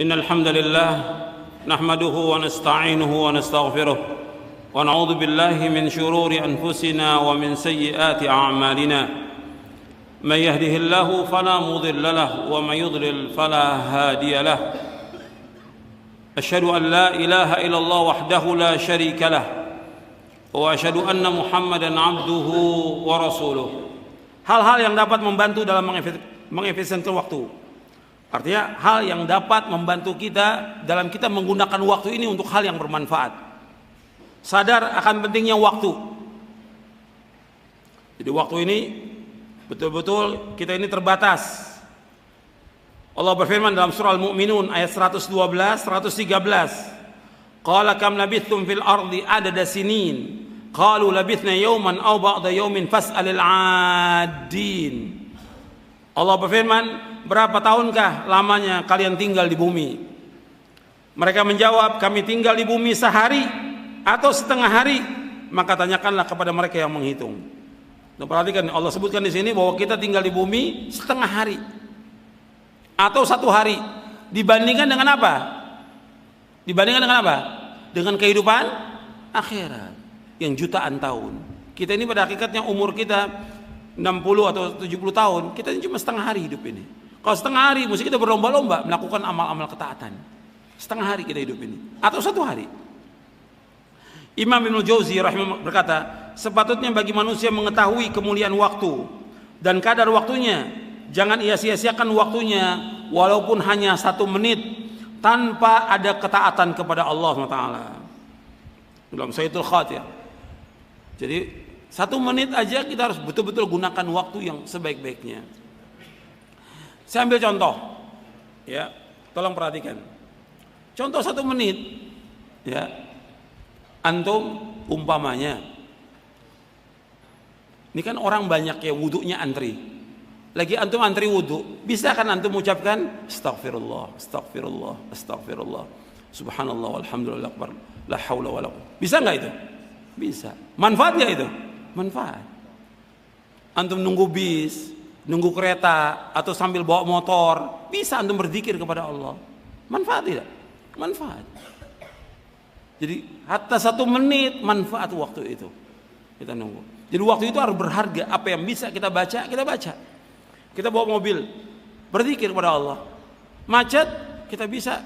إن الحمد لله نحمده ونستعينه ونستغفره ونعوذ بالله من شرور أنفسنا ومن سيئات أعمالنا من يهده الله فلا مضل له ومن يضلل فلا هادي له أشهد أن لا إله إلا الله وحده لا شريك له وأشهد أن محمدا عبده ورسوله. Hal-hal yang dapat membantu dalam mengefisienkan waktu. Artinya hal yang dapat membantu kita dalam kita menggunakan waktu ini untuk hal yang bermanfaat. Sadar akan pentingnya waktu. Jadi waktu ini betul-betul kita ini terbatas. Allah berfirman dalam surah Al-Mu'minun ayat 112, 113. Qala kam labithtum fil ardi adada sinin. Qalu labithna yawman aw ba'da yawmin fas'alil 'addin. Allah berfirman, berapa tahunkah lamanya kalian tinggal di bumi? Mereka menjawab, kami tinggal di bumi sehari atau setengah hari. Maka tanyakanlah kepada mereka yang menghitung. Nah, perhatikan, Allah sebutkan di sini bahwa kita tinggal di bumi setengah hari atau satu hari. Dibandingkan dengan apa? Dibandingkan dengan apa? Dengan kehidupan akhirat yang jutaan tahun. Kita ini pada hakikatnya umur kita 60 atau 70 tahun, kita ini cuma setengah hari hidup ini. Kalau setengah hari mesti kita berlomba-lomba melakukan amal-amal ketaatan. Setengah hari kita hidup ini atau satu hari. Imam Ibnu Jauzi rahimahullah berkata, sepatutnya bagi manusia mengetahui kemuliaan waktu dan kadar waktunya. Jangan ia sia-siakan waktunya walaupun hanya 1 menit tanpa ada ketaatan kepada Allah SWT. Dalam Sayyidul Khatir. Jadi 1 menit aja kita harus betul-betul gunakan waktu yang sebaik-baiknya. Saya ambil contoh, ya, tolong perhatikan. Contoh 1 menit, ya, antum umpamanya, ini kan orang banyak ya wudunya antri. Lagi antum antri wudu, bisa kan antum ucapkan astagfirullah, astagfirullah, astagfirullah, subhanallah, walhamdulillah akbar, la haula wala quwwata. Bisa nggak itu? Bisa. Manfaat nggak itu? Manfaat. Antum nunggu bis, nunggu kereta, atau sambil bawa motor, bisa antum berzikir kepada Allah. Manfaat tidak? Manfaat. Jadi hatta 1 menit manfaat waktu itu. Kita nunggu. Jadi waktu itu harus berharga. Apa yang bisa kita baca, kita baca. Kita bawa mobil, berzikir kepada Allah. Macet, kita bisa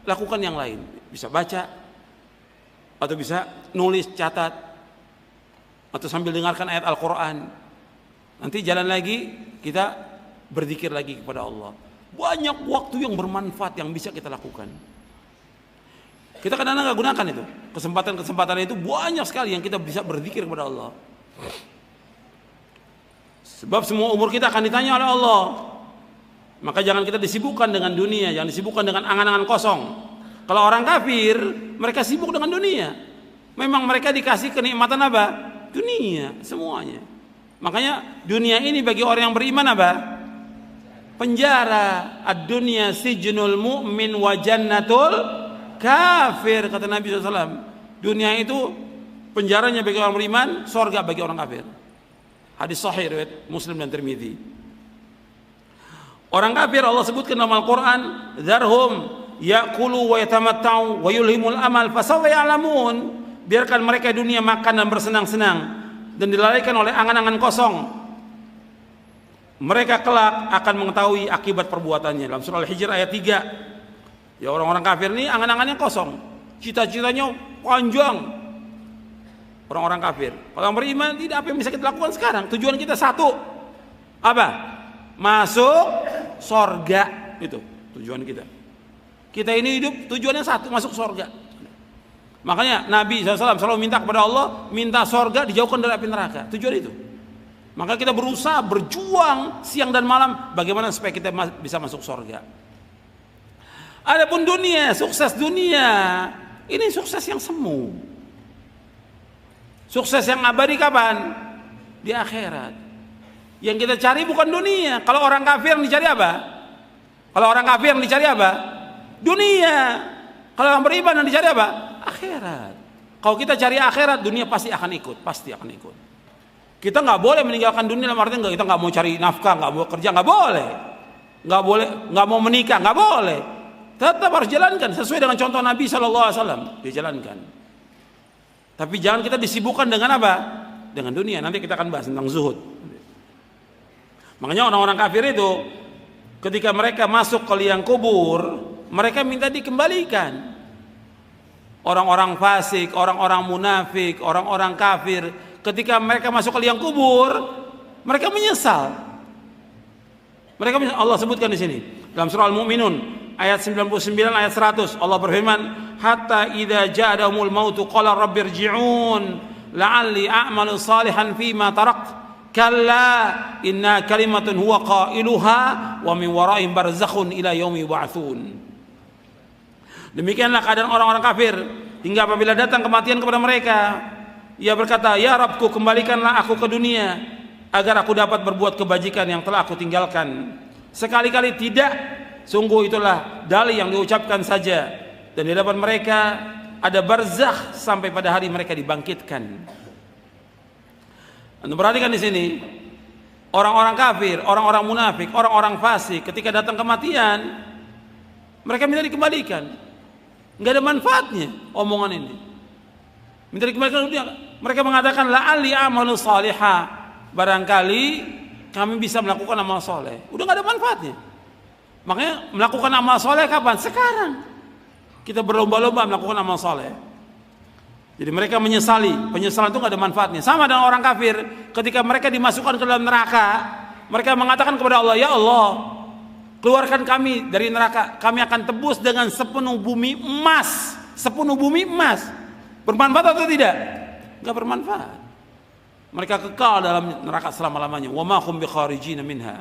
lakukan yang lain. Bisa baca, atau bisa nulis, catat, atau sambil dengarkan ayat Al-Quran. Nanti jalan lagi, kita berzikir lagi kepada Allah. Banyak waktu yang bermanfaat yang bisa kita lakukan. Kita kadang-kadang nggak gunakan itu. Kesempatan-kesempatan itu banyak sekali yang kita bisa berzikir kepada Allah. Sebab semua umur kita akan ditanya oleh Allah. Maka jangan kita disibukkan dengan dunia, jangan disibukkan dengan angan-angan kosong. Kalau orang kafir, mereka sibuk dengan dunia. Memang mereka dikasih kenikmatan apa? Dunia, semuanya. Makanya dunia ini bagi orang yang beriman apa? Penjara. Ad-dunya sijnul mu'min wa jannatul kafir, kata Nabi SAW. Dunia itu penjaranya bagi orang beriman, surga bagi orang kafir. Hadis sahih riwayat Muslim dan Tirmidzi. Orang kafir Allah sebutkan dalam Al-Quran, dzarhum ya'kulu wa yatamatta'u wa yulhimul amal fasawfa ya'lamun. Biarkan mereka dunia makan dan bersenang-senang dan dilalaikan oleh angan-angan kosong. Mereka kelak akan mengetahui akibat perbuatannya. Dalam surah Al-Hijr ayat 3. Ya, orang-orang kafir ini angan-angannya kosong, cita-citanya panjang. Orang-orang kafir. Kalau yang beriman tidak, apa yang bisa kita lakukan sekarang? Tujuan kita satu. Apa? Masuk sorga. Itu tujuan kita. Kita ini hidup tujuannya satu, masuk sorga. Makanya Nabi SAW selalu minta kepada Allah, minta sorga dijauhkan dari api neraka. Tujuan itu. Maka kita berusaha, berjuang siang dan malam bagaimana supaya kita bisa masuk sorga. Adapun dunia, sukses dunia, ini sukses yang semu. Sukses yang abadi kapan? Di akhirat. Yang kita cari bukan dunia. Kalau orang kafir yang dicari apa? Kalau orang kafir yang dicari apa? Dunia. Kalau orang beriman yang dicari apa? Akhirat. Kalau kita cari akhirat, dunia pasti akan ikut. Pasti akan ikut. Kita nggak boleh meninggalkan dunia dalam artian kita nggak mau cari nafkah, nggak mau kerja, nggak boleh. Nggak boleh, nggak mau menikah, nggak boleh. tetap harus jalankan sesuai dengan contoh Nabi SAW, dijalankan. Tapi jangan kita disibukkan dengan apa? Dengan dunia. Nanti kita akan bahas tentang zuhud. Makanya orang-orang kafir itu ketika mereka masuk ke liang kubur, mereka minta dikembalikan. Orang-orang fasik, orang-orang munafik, orang-orang kafir, ketika mereka masuk ke liang kubur, mereka menyesal. Mereka menyesal. Allah sebutkan di sini dalam surah Al-Mu'minun ayat 99 ayat 100, Allah berfirman, hatta idza ja'ahumul mautu qala rabbirji'un la'alli a'malu salihan fima tarakt kalla inna kalimatun huwa qailuha wa min wara'ihim barzakhun ila yaumi yub'atsun. Demikianlah keadaan orang-orang kafir hingga apabila datang kematian kepada mereka, ia berkata, ya Rabbku, kembalikanlah aku ke dunia agar aku dapat berbuat kebajikan yang telah aku tinggalkan. Sekali-kali tidak, sungguh itulah dalih yang diucapkan saja, dan di hadapan mereka ada barzakh sampai pada hari mereka dibangkitkan. Anda perhatikan di sini, orang-orang kafir, orang-orang munafik, orang-orang fasik, ketika datang kematian, mereka minta dikembalikan. Nggak ada manfaatnya omongan ini. Minta dikembalikan dunia. Mereka mengatakan la'alli amalu salihah, barangkali kami bisa melakukan amal soleh. Udah nggak ada manfaatnya. Makanya melakukan amal soleh kapan? Sekarang. Kita berlomba-lomba melakukan amal soleh. Jadi mereka menyesali. Penyesalan itu nggak ada manfaatnya. Sama dengan orang kafir, ketika mereka dimasukkan ke dalam neraka, mereka mengatakan kepada Allah, ya Allah, keluarkan kami dari neraka. Kami akan tebus dengan sepenuh bumi emas. Sepenuh bumi emas. Bermanfaat atau tidak? Enggak bermanfaat. Mereka kekal dalam neraka selama-lamanya. Wa ma hum bikharijina minha.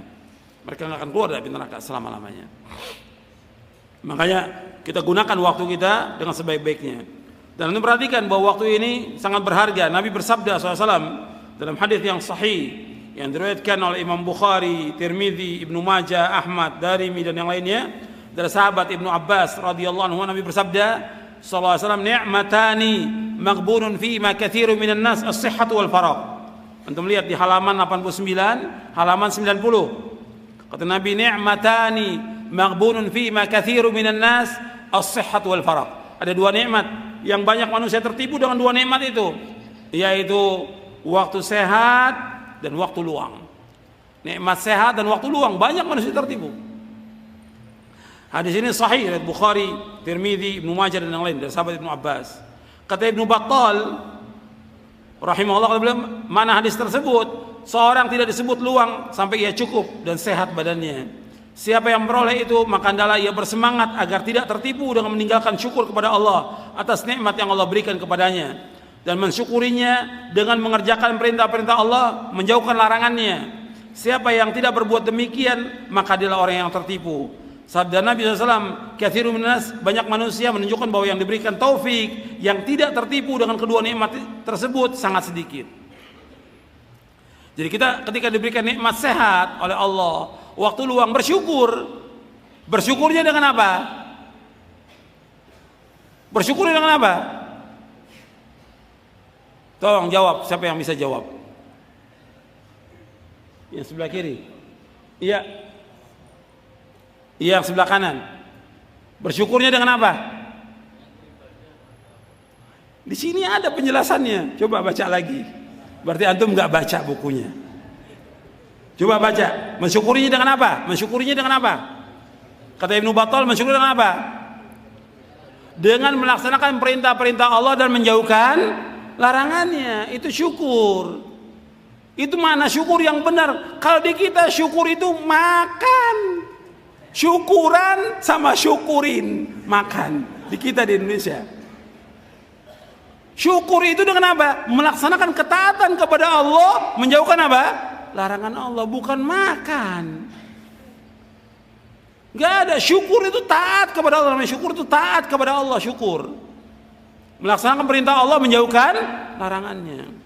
Mereka enggak akan keluar dari neraka selama-lamanya. Makanya kita gunakan waktu kita dengan sebaik-baiknya. Dan Anda perhatikan bahwa waktu ini sangat berharga. Nabi bersabda SAW dalam hadis yang sahih yang diriwayatkan oleh Imam Bukhari, Tirmidzi, Ibnu Majah, Ahmad, Darimi dan yang lainnya dari sahabat Ibnu Abbas radhiyallahu anhu, Nabi bersabda sallallahu alaihi wasallam, ni'matani maghbunun fi ma katsirun minan nas as-sihhatu wal faragh. Antum lihat di halaman 89, halaman 90. Kata Nabi, ni'matani maghbunun fi ma katsirun minan nas as-sihhatu wal faragh. Ada dua nikmat yang banyak manusia tertipu dengan dua nikmat itu, yaitu waktu sehat dan waktu luang. Nikmat sehat dan waktu luang, banyak manusia tertipu. Hadis ini sahih dari Bukhari, Tirmidzi, Ibnu Majah dan yang lain dari sahabat Ibnu Abbas. Kata Ibnu Battal rahimahullah, kata beliau, mana hadis tersebut, seorang tidak disebut luang sampai ia cukup dan sehat badannya. Siapa yang memperoleh itu, maka hendaklah ia bersemangat agar tidak tertipu dengan meninggalkan syukur kepada Allah atas nikmat yang Allah berikan kepadanya, dan mensyukurinya dengan mengerjakan perintah-perintah Allah, menjauhkan larangannya. Siapa yang tidak berbuat demikian, maka dialah orang yang tertipu. Sabda Nabi SAW, katsirun minas, banyak manusia, menunjukkan bahwa yang diberikan taufik, yang tidak tertipu dengan kedua nikmat tersebut sangat sedikit. Jadi kita ketika diberikan nikmat sehat oleh Allah, waktu luang, bersyukur. Bersyukurnya dengan apa? Bersyukurnya dengan apa? Tolong jawab, siapa yang bisa jawab? Yang sebelah kiri. Iya. Iya, yang sebelah kanan. Bersyukurnya dengan apa? Di sini ada penjelasannya. Coba baca lagi. Berarti antum nggak baca bukunya. Coba baca. Mensyukurinya dengan apa? Mensyukurinya dengan apa? Kata Ibnu Battal, mensyukuri dengan apa? Dengan melaksanakan perintah-perintah Allah dan menjauhkan larangannya. Itu syukur. Itu mana syukur yang benar. Kalau di kita syukur itu makan, syukuran sama syukurin, makan. Di kita di Indonesia, syukur itu dengan apa? Melaksanakan ketaatan kepada Allah, menjauhkan apa? Larangan Allah, bukan makan. Gak ada. Syukur itu taat kepada Allah. Syukur itu taat kepada Allah. Syukur melaksanakan perintah Allah, menjauhkan larangannya.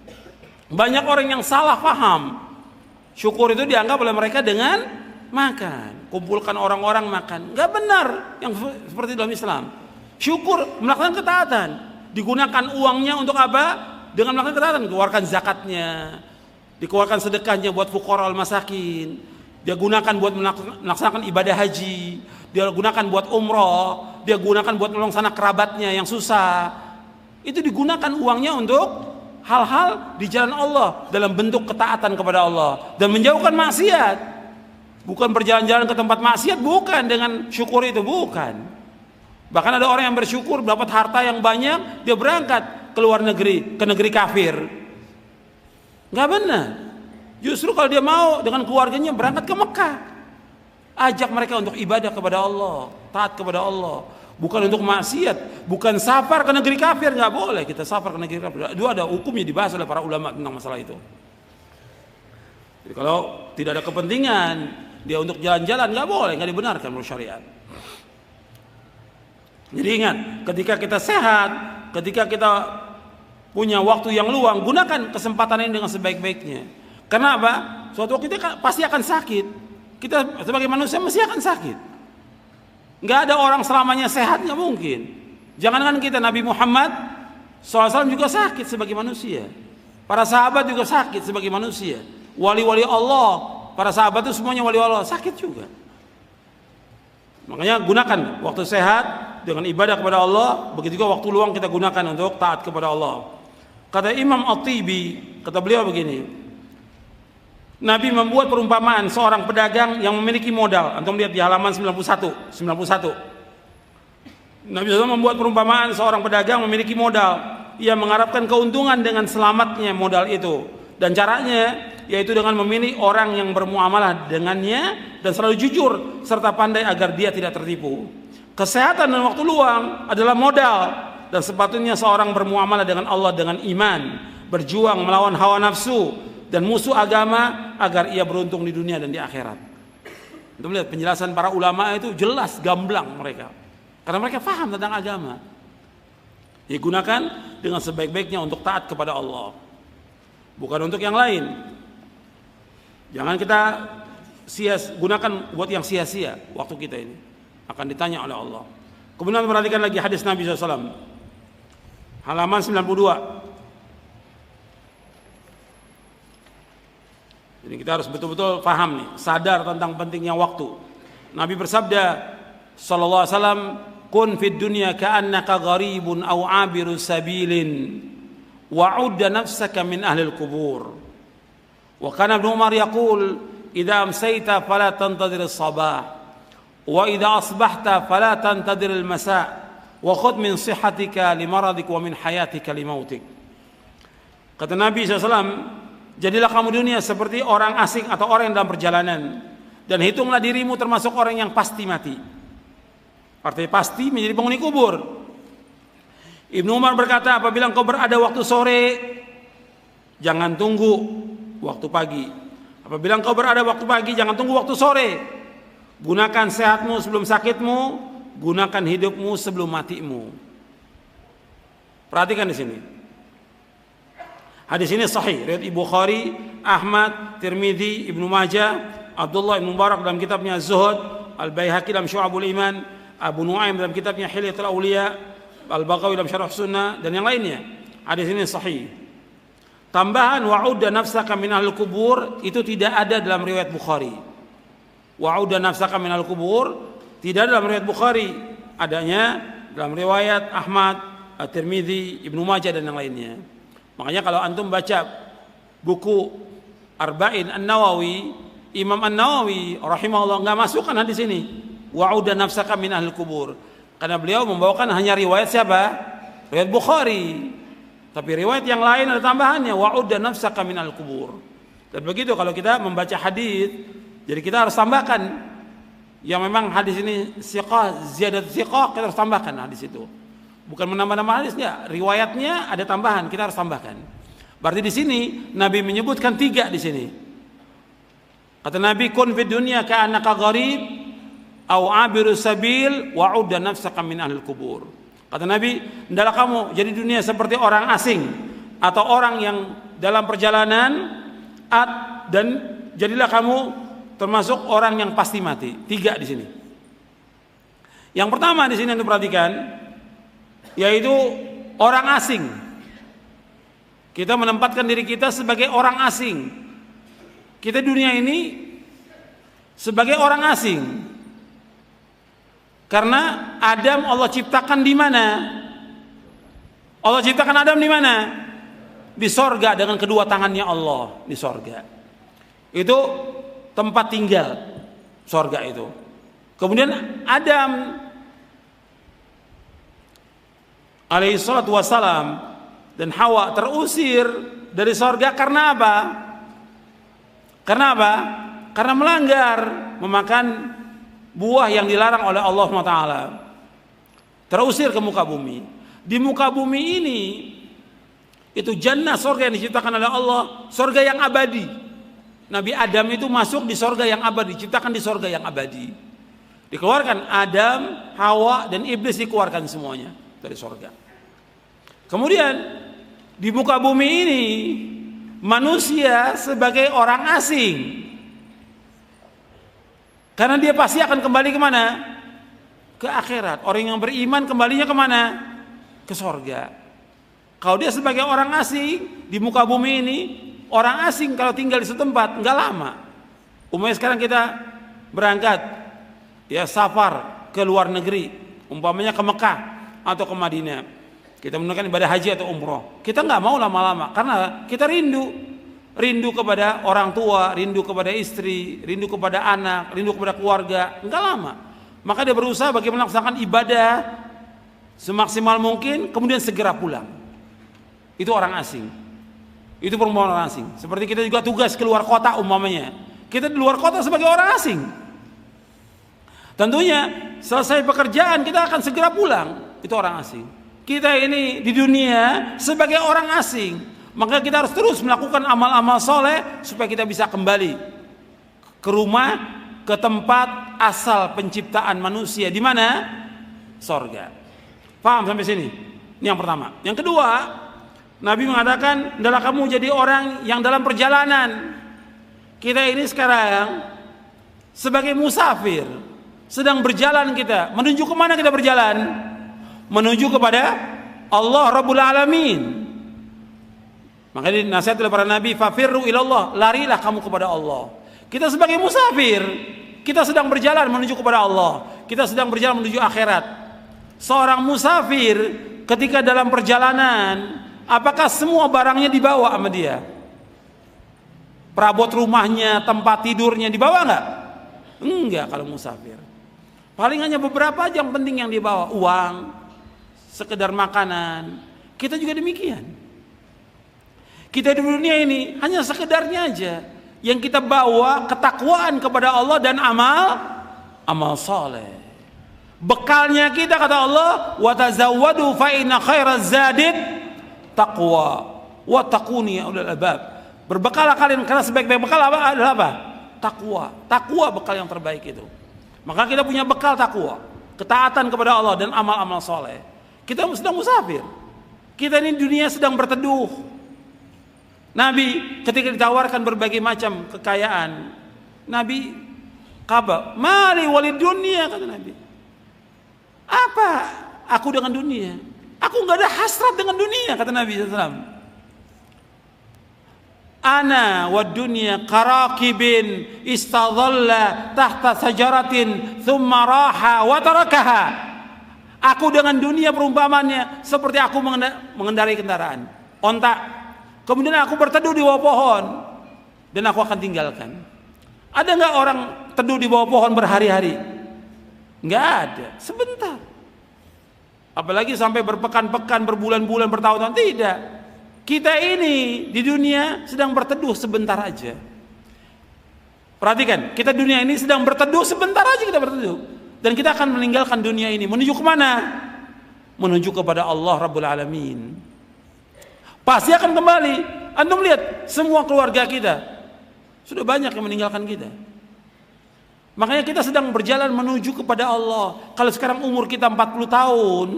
Banyak orang yang salah paham. Syukur itu dianggap oleh mereka dengan makan. Kumpulkan orang-orang makan. Gak benar yang seperti dalam Islam. Syukur melaksanakan ketaatan. Digunakan uangnya untuk apa? Dengan melaksanakan ketaatan. Dikeluarkan zakatnya, dikeluarkan sedekahnya buat fuqara al masakin, dia gunakan buat melaksanakan ibadah haji, dia gunakan buat umroh, dia gunakan buat menolong sanak kerabatnya yang susah. Itu digunakan uangnya untuk hal-hal di jalan Allah dalam bentuk ketaatan kepada Allah dan menjauhkan maksiat. Bukan berjalan-jalan ke tempat maksiat, bukan dengan syukur itu, bukan. Bahkan ada orang yang bersyukur dapat harta yang banyak, dia berangkat ke luar negeri, ke negeri kafir. Nggak benar. Justru kalau dia mau dengan keluarganya berangkat ke Mekah, ajak mereka untuk ibadah kepada Allah, taat kepada Allah, bukan untuk maksiat, bukan safar ke negeri kafir. Nggak boleh kita safar ke negeri kafir. Itu ada hukumnya dibahas oleh para ulama tentang masalah itu. Jadi kalau tidak ada kepentingan dia untuk jalan-jalan, nggak boleh, nggak dibenarkan menurut syariat. Jadi ingat, ketika kita sehat, ketika kita punya waktu yang luang, gunakan kesempatan ini dengan sebaik-baiknya. Kenapa? Suatu waktu kita pasti akan sakit. Kita sebagai manusia mesti akan sakit. Nggak ada orang selamanya sehat, nggak mungkin. Jangankan kita, Nabi Muhammad SAW juga sakit sebagai manusia. Para sahabat juga sakit sebagai manusia. Wali-wali Allah, para sahabat itu semuanya wali Allah, sakit juga. Makanya gunakan waktu sehat dengan ibadah kepada Allah, begitu juga waktu luang kita gunakan untuk taat kepada Allah. Kata Imam At-Tibi, kata beliau begini, Nabi membuat perumpamaan seorang pedagang yang memiliki modal. Antum lihat di halaman 91. Nabi SAW membuat perumpamaan seorang pedagang memiliki modal. Ia mengharapkan keuntungan dengan selamatnya modal itu. Dan caranya yaitu dengan memilih orang yang bermuamalah dengannya dan selalu jujur serta pandai agar dia tidak tertipu. Kesehatan dan waktu luang adalah modal, dan sepatutnya seorang bermuamalah dengan Allah dengan iman, berjuang melawan hawa nafsu dan musuh agama agar ia beruntung di dunia dan di akhirat. Kita melihat penjelasan para ulama itu jelas, gamblang mereka, karena mereka paham tentang agama. Digunakan dengan sebaik-baiknya untuk taat kepada Allah, bukan untuk yang lain. Jangan kita gunakan buat yang sia-sia waktu kita ini, akan ditanya oleh Allah. Kemudian perhatikan lagi hadis Nabi SAW, halaman 92. Jadi kita harus betul-betul paham nih, sadar tentang pentingnya waktu. Nabi bersabda sallallahu alaihi wasallam, "Kun fid dunya ka'annaka gharibun aw 'abiru sabilin wa'udda nafsaka min ahli al-qubur." Wa kana Ibnu Umar yaqul, "Idza amsayta fala tantadhir as-sabah wa idza asbahta fala tantadhir al-masa' wa khudh min sihhatika limaradik wa min hayatika limautik." Kata Nabi SAW, jadilah kamu dunia seperti orang asing atau orang yang dalam perjalanan, dan hitunglah dirimu termasuk orang yang pasti mati. Artinya pasti menjadi penghuni kubur. Ibnu Umar berkata, apabila engkau berada waktu sore, jangan tunggu waktu pagi. Apabila engkau berada waktu pagi, jangan tunggu waktu sore. Gunakan sehatmu sebelum sakitmu, gunakan hidupmu sebelum matimu. Perhatikan di sini. Hadis ini sahih, riwayat Bukhari, Ahmad, Tirmidzi, Ibnu Majah, Abdullah Ibn Mubarak dalam kitabnya Zuhud, Al-Baihaqi dalam Syu'abul Iman, Abu Nuaim dalam kitabnya Hilyatul Auliya, Al-Baghawi dalam Syarah Sunnah, dan yang lainnya. Hadis ini sahih. Tambahan wa'udda nafsaka minal kubur itu tidak ada dalam riwayat Bukhari. Wa'udda nafsaka minal kubur tidak ada dalam riwayat Bukhari, adanya dalam riwayat Ahmad, At-Tirmidzi, Ibnu Majah dan yang lainnya. Makanya kalau antum baca buku Arba'in An-Nawawi, Imam An-Nawawi rahimahullah enggak masukkan hadis ini wa'udda nafsaka minal kubur, karena beliau membawakan hanya riwayat siapa? Riwayat Bukhari. Tapi riwayat yang lain ada tambahannya wa'udda nafsaka minal kubur. Dan begitu kalau kita membaca hadis, jadi kita harus tambahkan yang memang hadis ini thiqah, ziyadat thiqah, kita harus tambahkan hadis itu. Bukan menambah-nambah hadisnya, riwayatnya ada tambahan, kita harus tambahkan. Berarti di sini Nabi menyebutkan 3 di sini. Kata Nabi, kun fid dunya ka'annaka gharib aw 'abiru sabil wa'udda nafsaka min ahlil kubur. Kata Nabi, hendaklah kamu jadi dunia seperti orang asing atau orang yang dalam perjalanan, dan jadilah kamu termasuk orang yang pasti mati. 3 di sini. Yang pertama di sini yang diperhatikan yaitu orang asing. Kita menempatkan diri kita sebagai orang asing. Kita dunia ini sebagai orang asing. Karena Adam Allah ciptakan di mana? Allah ciptakan Adam di mana? Di sorga dengan kedua tangannya Allah di sorga. Itu tempat tinggal sorga itu. Kemudian Adam alaihissalatu wassalam dan Hawa terusir dari sorga karena apa? Karena apa? Karena melanggar, memakan buah yang dilarang oleh Allah SWT. Terusir ke muka bumi. Di muka bumi ini itu jannah, sorga yang diciptakan oleh Allah, sorga yang abadi. Nabi Adam itu masuk di sorga yang abadi, diciptakan di sorga yang abadi. Dikeluarkan Adam, Hawa dan iblis, dikeluarkan semuanya dari sorga. Kemudian di muka bumi ini manusia sebagai orang asing. Karena dia pasti akan kembali kemana? Ke akhirat. Orang yang beriman kembalinya kemana? Ke sorga. Kalau dia sebagai orang asing di muka bumi ini, orang asing kalau tinggal di setempat nggak lama. Umpamanya sekarang kita berangkat, ya safar ke luar negeri, umpamanya ke Mekah atau ke Madinah. Kita menunaikan ibadah haji atau umroh. Kita nggak mau lama-lama karena kita rindu kepada orang tua, rindu kepada istri, rindu kepada anak, rindu kepada keluarga. Enggak lama. Maka dia berusaha bagaimana melaksanakan ibadah semaksimal mungkin, kemudian segera pulang. Itu orang asing. Itu perempuan orang asing. Seperti kita juga tugas keluar kota umpamanya. Kita di luar kota sebagai orang asing. Tentunya selesai pekerjaan kita akan segera pulang. Itu orang asing. Kita ini di dunia sebagai orang asing. Maka kita harus terus melakukan amal-amal soleh supaya kita bisa kembali ke rumah, ke tempat asal penciptaan manusia. Di mana? Sorga. Paham sampai sini? Ini yang pertama. Yang kedua, Nabi mengatakan, adalah kamu jadi orang yang dalam perjalanan. Kita ini sekarang sebagai musafir, sedang berjalan kita. Menuju kemana kita berjalan? Menuju kepada Allah Rabbul Alamin. Maka dinasihat oleh para nabi, fafirru ilallah, larilah kamu kepada Allah. Kita sebagai musafir, kita sedang berjalan menuju kepada Allah. Kita sedang berjalan menuju akhirat. Seorang musafir ketika dalam perjalanan, apakah semua barangnya dibawa sama dia? Perabot rumahnya, tempat tidurnya dibawa enggak? Enggak kalau musafir. Paling hanya beberapa aja yang penting yang dibawa. Uang, sekedar makanan. Kita juga demikian. Kita di dunia ini hanya sekedarnya aja. Yang kita bawa ketakwaan kepada Allah dan amal saleh. Bekalnya kita kata Allah, wa tazawwadu fa inna khairaz zadid taqwa wa taquni ya ulul albab. Berbekalah kalian karena sebaik-baik bekal adalah apa? Takwa. Takwa bekal yang terbaik itu. Maka kita punya bekal takwa, ketaatan kepada Allah dan amal-amal saleh. Kita sedang musafir. Kita ini dunia sedang berteduh. Nabi ketika ditawarkan berbagai macam kekayaan, Nabi kaba, mali walid dunia, kata Nabi. Apa aku dengan dunia? Aku nggak ada hasrat dengan dunia, kata Nabi SAW. Ana wad dunya karakibin istadhalla tahta sajaratin thumma raha wa tarakaha. Aku dengan dunia perumpamannya seperti aku mengendarai kendaraan, onta. Kemudian aku berteduh di bawah pohon dan aku akan tinggalkan. Ada nggak orang teduh di bawah pohon berhari-hari? Nggak ada, sebentar. Apalagi sampai berpekan-pekan, berbulan-bulan, bertahun-tahun, tidak. Kita ini di dunia sedang berteduh sebentar aja. Perhatikan, kita dunia ini sedang berteduh sebentar aja, kita berteduh. Dan kita akan meninggalkan dunia ini. Menuju kemana? Menuju kepada Allah Rabbul Alamin. Pasti akan kembali. Antum lihat semua keluarga kita sudah banyak yang meninggalkan kita. Makanya kita sedang berjalan menuju kepada Allah. Kalau sekarang umur kita 40 tahun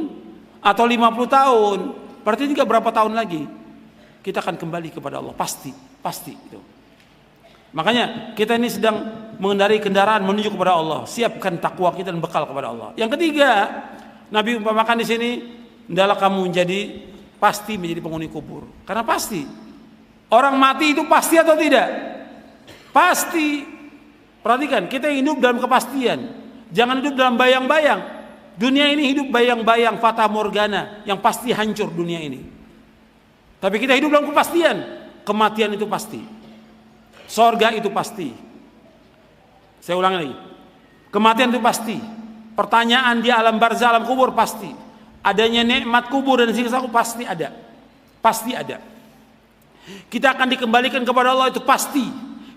atau 50 tahun, berarti tinggal berapa tahun lagi kita akan kembali kepada Allah. Pasti itu. Makanya kita ini sedang mengendarai kendaraan menuju kepada Allah. Siapkan takwa kita dan bekal kepada Allah. Yang ketiga, Nabi umpamakan di sini, hendaklah kamu pasti menjadi penghuni kubur. Karena pasti orang mati itu pasti atau tidak? Pasti. Perhatikan, kita hidup dalam kepastian. Jangan hidup dalam bayang-bayang. Dunia ini hidup bayang-bayang fata morgana yang pasti hancur dunia ini. Tapi kita hidup dalam kepastian. Kematian itu pasti. Sorga itu pasti. Saya ulang lagi. Kematian itu pasti. Pertanyaan di alam barzah, alam kubur pasti. Adanya nikmat kubur dan siksa kubur pasti ada. Pasti ada. Kita akan dikembalikan kepada Allah itu pasti.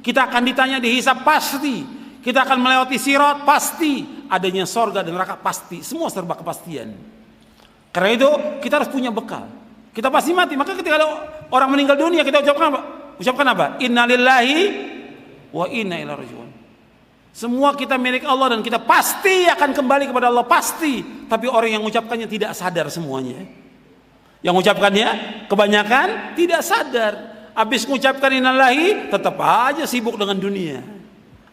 Kita akan ditanya dihisab pasti. Kita akan melewati sirat pasti. Adanya sorga dan neraka pasti. Semua serba kepastian. Karena itu kita harus punya bekal. Kita pasti mati. Maka ketika ada orang meninggal dunia, kita ucapkan apa? Inna lillahi wa inna ilaihi raji'un. Semua kita milik Allah dan kita pasti akan kembali kepada Allah, pasti. Tapi orang yang mengucapkannya tidak sadar semuanya. Yang mengucapkannya kebanyakan tidak sadar. Habis mengucapkan innalillahi, tetap aja sibuk dengan dunia,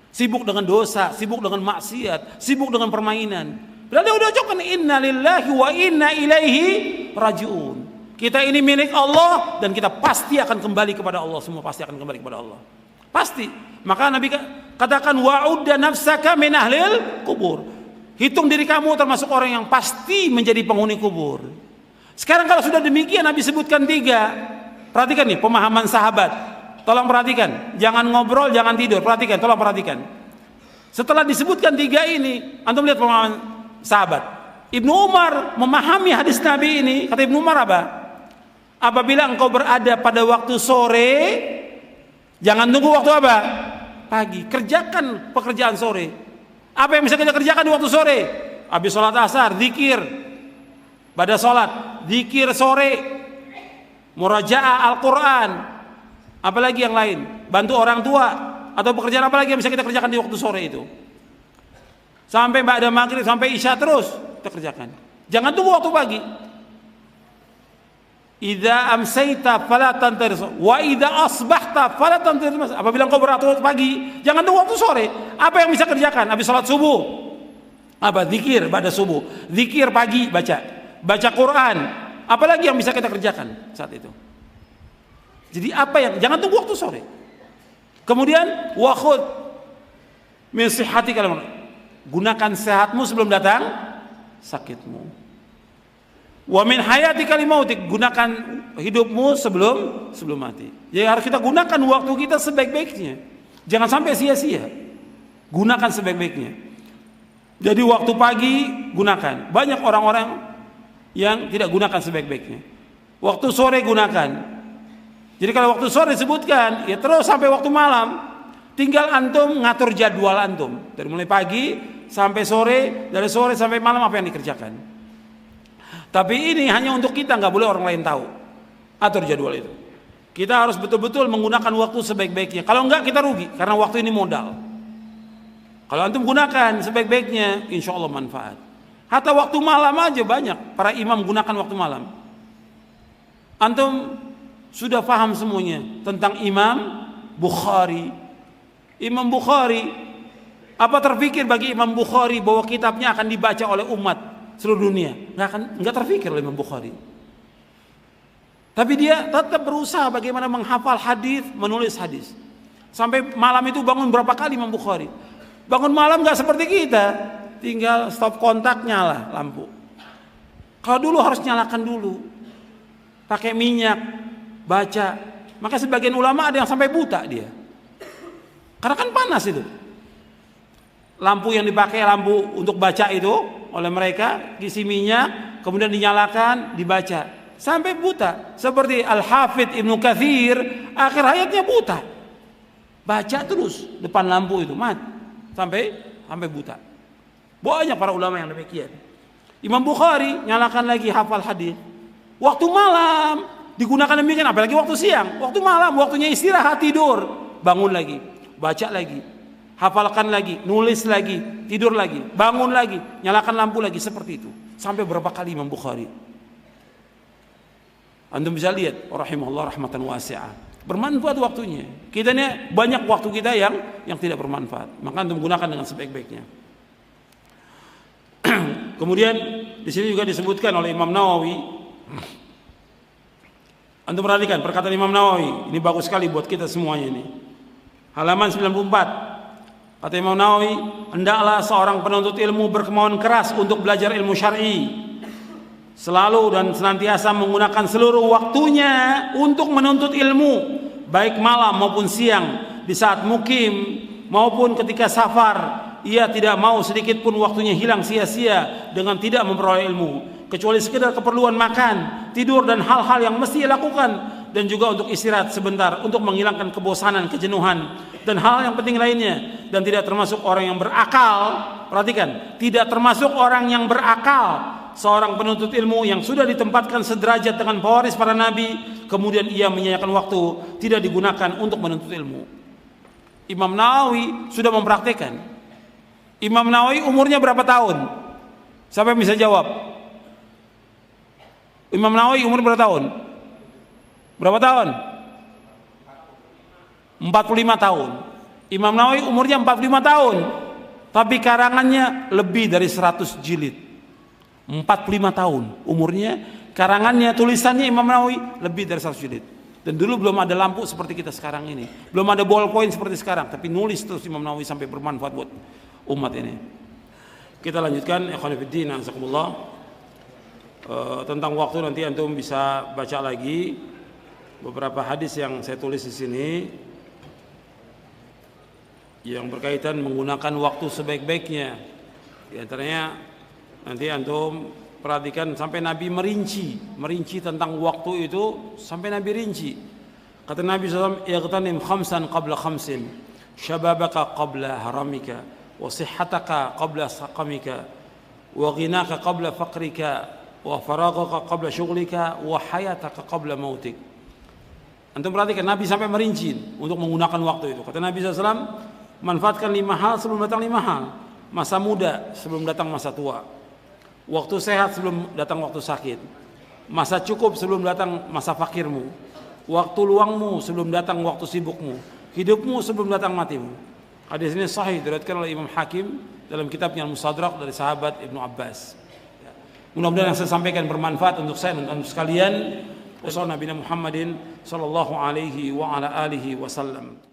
sibuk dengan dosa, sibuk dengan maksiat, sibuk dengan permainan. Berarti udah ucapkan innalillahi wa inna ilaihi raji'un. Kita ini milik Allah dan kita pasti akan kembali kepada Allah. Semua pasti akan kembali kepada Allah, pasti. Maka Nabi katakan wa'udda nafsaka min ahlil kubur. Hitung diri kamu termasuk orang yang pasti menjadi penghuni kubur. Sekarang kalau sudah demikian, Nabi sebutkan 3. Perhatikan nih pemahaman sahabat. Tolong perhatikan, jangan ngobrol, jangan tidur. Perhatikan, tolong perhatikan. Setelah disebutkan 3 ini, antum lihat pemahaman sahabat. Ibnu Umar memahami hadis Nabi ini. Kata Ibnu Umar apa? Apabila engkau berada pada waktu sore, jangan tunggu waktu apa? Pagi. Kerjakan pekerjaan sore. Apa yang bisa kita kerjakan di waktu sore? Habis sholat asar, zikir. Pada sholat, zikir sore. Murajaah Al-Quran. Apalagi yang lain? Bantu orang tua. Atau pekerjaan apa lagi yang bisa kita kerjakan di waktu sore itu? Sampai ba'da maghrib, sampai isya terus kita kerjakan. Jangan tunggu waktu pagi. Idza amsayta fala tantaris wa idza asbahta fala tantaris. Apabila engkau waktu pagi, jangan tunggu waktu sore. Apa yang bisa kerjakan? Habis salat subuh, apa? Zikir pada subuh. Zikir pagi, baca Quran. Apalagi yang bisa kita kerjakan saat itu? Jadi apa yang jangan tunggu waktu sore. Kemudian wa khudh min sihhatika, gunakan sehatmu sebelum datang sakitmu. Wa min hayatika limautik, gunakan hidupmu sebelum mati. Jadi harus kita gunakan waktu kita sebaik-baiknya. Jangan sampai sia-sia. Gunakan sebaik-baiknya. Jadi waktu pagi gunakan. Banyak orang-orang yang tidak gunakan sebaik-baiknya. Waktu sore gunakan. Jadi kalau waktu sore disebutkan, ya terus sampai waktu malam. Tinggal antum ngatur jadwal antum. Dari mulai pagi sampai sore, dari sore sampai malam apa yang dikerjakan. Tapi ini hanya untuk kita, nggak boleh orang lain tahu. Atur jadwal itu. Kita harus betul-betul menggunakan waktu sebaik-baiknya. Kalau enggak kita rugi, karena waktu ini modal. Kalau antum gunakan sebaik-baiknya, insya Allah manfaat. Hatta waktu malam aja banyak para imam gunakan waktu malam. Antum sudah paham semuanya tentang Imam Bukhari. Imam Bukhari, apa terpikir bagi Imam Bukhari bahwa kitabnya akan dibaca oleh umat seluruh dunia? Nggak terpikir oleh Imam Bukhari. Tapi dia tetap berusaha bagaimana menghafal hadis, menulis hadis. Sampai malam itu bangun berapa kali Imam Bukhari? Bangun malam nggak seperti kita, tinggal stop kontak, nyala lampu. Kalau dulu harus nyalakan dulu, pakai minyak, baca. Maka sebagian ulama ada yang sampai buta dia, karena kan panas itu. Lampu yang dipakai, lampu untuk baca itu oleh mereka, isi minyak, kemudian dinyalakan, dibaca sampai buta. Seperti Al-Hafidh Ibnu Katsir, akhir hayatnya buta, baca terus depan lampu itu, sampai buta. Banyak para ulama yang demikian. Imam Bukhari nyalakan lagi, hafal hadis. Waktu malam digunakan demikian, apalagi waktu siang. Waktu malam, waktunya istirahat, tidur, bangun lagi, baca lagi, hafalkan lagi, nulis lagi, tidur lagi, bangun lagi, nyalakan lampu lagi, seperti itu. Sampai berapa kali Imam Bukhari. Antum bisa lihat, rahimahullah rahmatan wasi'ah. Bermanfaat waktunya. Kita ini banyak waktu kita yang tidak bermanfaat. Maka antum gunakan dengan sebaik-baiknya. Kemudian di sini juga disebutkan oleh Imam Nawawi. Antum perhatikan perkataan Imam Nawawi. Ini bagus sekali buat kita semuanya ini. Halaman 94. Kata Imam Nawawi, hendaklah seorang penuntut ilmu berkemauan keras untuk belajar ilmu syar'i, selalu dan senantiasa menggunakan seluruh waktunya untuk menuntut ilmu, baik malam maupun siang, di saat mukim maupun ketika safar. Ia tidak mau sedikit pun waktunya hilang sia-sia dengan tidak memperoleh ilmu, kecuali sekedar keperluan makan, tidur, dan hal-hal yang mesti ia lakukan, dan juga untuk istirahat sebentar untuk menghilangkan kebosanan, kejenuhan, dan hal yang penting lainnya. Dan tidak termasuk orang yang berakal, perhatikan, tidak termasuk orang yang berakal, seorang penuntut ilmu yang sudah ditempatkan sederajat dengan pewaris para nabi, kemudian ia menyia-nyiakan waktu, tidak digunakan untuk menuntut ilmu. Imam Nawawi sudah mempraktikkan. Imam Nawawi umurnya berapa tahun? Siapa yang bisa jawab? Imam Nawawi umur berapa tahun? Berapa tahun? 45 tahun. Imam Nawawi umurnya 45 tahun, tapi karangannya lebih dari 100 jilid. 45 tahun umurnya, karangannya, tulisannya Imam Nawawi lebih dari 100 jilid. Dan dulu belum ada lampu seperti kita sekarang ini, belum ada ballpoint seperti sekarang, tapi nulis terus Imam Nawawi sampai bermanfaat buat umat ini. Kita lanjutkan, ikhwan fillah, azakumullah. Tentang waktu nanti antum bisa baca lagi beberapa hadis yang saya tulis di sini yang berkaitan menggunakan waktu sebaik-baiknya. Di antaranya nanti antum perhatikan sampai Nabi merinci tentang waktu itu, sampai Nabi rinci. Kata Nabi SAW, "Ightanim khamsan qabla khamsin, syababaka qabla haramika, wa sihhataka qabla saqamika, wa ghinaka qabla faqrika, wa faragaka qabla syughlika, wa hayataka qabla mautik." Antum perhatikan, Nabi sampai merinci untuk menggunakan waktu itu. Kata Nabi SAW, manfaatkan 5 hal sebelum datang 5 hal. Masa muda sebelum datang masa tua, waktu sehat sebelum datang waktu sakit, masa cukup sebelum datang masa fakirmu, waktu luangmu sebelum datang waktu sibukmu, hidupmu sebelum datang matimu. Hadis ini sahih, diriwayatkan oleh Imam Hakim dalam kitabnya Al-Mustadrak dari sahabat Ibnu Abbas. Mudah-mudahan yang saya sampaikan bermanfaat untuk saya dan untuk sekalian. Wassalamualaikum warahmatullahi wabarakatuh.